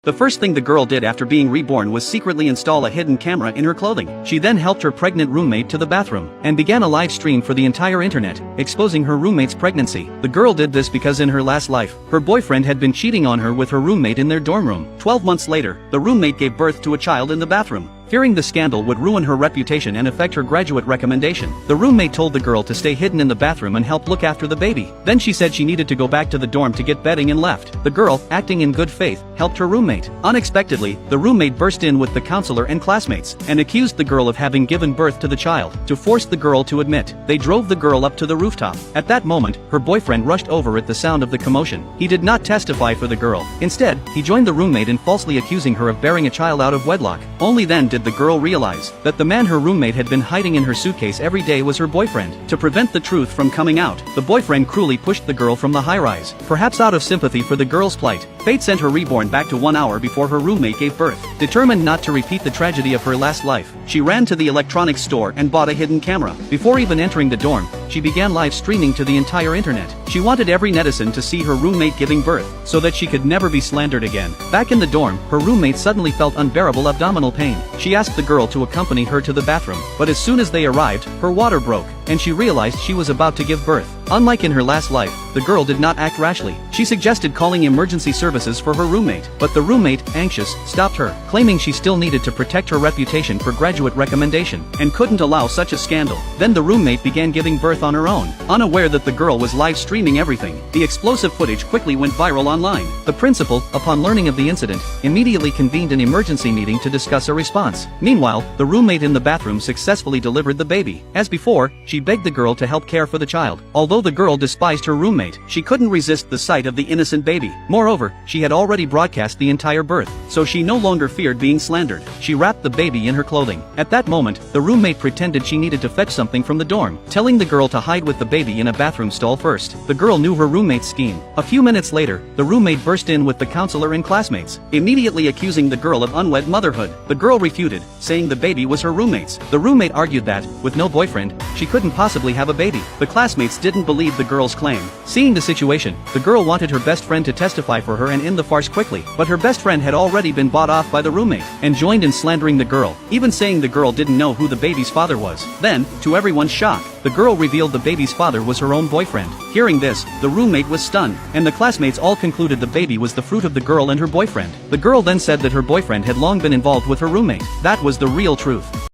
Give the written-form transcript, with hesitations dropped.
The first thing the girl did after being reborn was secretly install a hidden camera in her clothing. She then helped her pregnant roommate to the bathroom and began a live stream for the entire internet, exposing her roommate's pregnancy. The girl did this because in her last life, her boyfriend had been cheating on her with her roommate in their dorm room. 12 months later, the roommate gave birth to a child in the bathroom. Fearing the scandal would ruin her reputation and affect her graduate recommendation, the roommate told the girl to stay hidden in the bathroom and help look after the baby. Then she said she needed to go back to the dorm to get bedding and left. The girl, acting in good faith, helped her roommate. Unexpectedly, the roommate burst in with the counselor and classmates and accused the girl of having given birth to the child. To force the girl to admit, they drove the girl up to the rooftop. At that moment, her boyfriend rushed over at the sound of the commotion. He did not testify for the girl. Instead, he joined the roommate in falsely accusing her of bearing a child out of wedlock. Only then did the girl realize that the man her roommate had been hiding in her suitcase every day was her boyfriend. To prevent the truth from coming out, the boyfriend cruelly pushed the girl from the high-rise, perhaps out of sympathy for the girl's plight. Fate sent her reborn back to 1 hour before her roommate gave birth. Determined not to repeat the tragedy of her last life, she ran to the electronics store and bought a hidden camera. Before even entering the dorm, she began live streaming to the entire internet. She wanted every netizen to see her roommate giving birth, so that she could never be slandered again. Back in the dorm, her roommate suddenly felt unbearable abdominal pain. She asked the girl to accompany her to the bathroom, but as soon as they arrived, her water broke, and she realized she was about to give birth. Unlike in her last life, the girl did not act rashly. She suggested calling emergency services for her roommate, but the roommate, anxious, stopped her, claiming she still needed to protect her reputation for graduate recommendation, and couldn't allow such a scandal. Then the roommate began giving birth on her own, unaware that the girl was live streaming everything. The explosive footage quickly went viral online. The principal, upon learning of the incident, immediately convened an emergency meeting to discuss a response. Meanwhile, the roommate in the bathroom successfully delivered the baby. As before, she begged the girl to help care for the child. Although the girl despised her roommate, she couldn't resist the sight of the innocent baby. Moreover, she had already broadcast the entire birth, so she no longer feared being slandered. She wrapped the baby in her clothing. At that moment, the roommate pretended she needed to fetch something from the dorm, telling the girl to hide with the baby in a bathroom stall first. The girl knew her roommate's scheme. A few minutes later, the roommate burst in with the counselor and classmates, immediately accusing the girl of unwed motherhood. The girl refuted, saying the baby was her roommate's. The roommate argued that, with no boyfriend, she couldn't possibly have a baby. The classmates didn't believe the girl's claim. Seeing the situation, the girl wanted her best friend to testify for her and end the farce quickly, but her best friend had already been bought off by the roommate, and joined in slandering the girl, even saying the girl didn't know who the baby's father was. Then, to everyone's shock, the girl revealed the baby's father was her own boyfriend. Hearing this, the roommate was stunned, and the classmates all concluded the baby was the fruit of the girl and her boyfriend. The girl then said that her boyfriend had long been involved with her roommate. That was the real truth.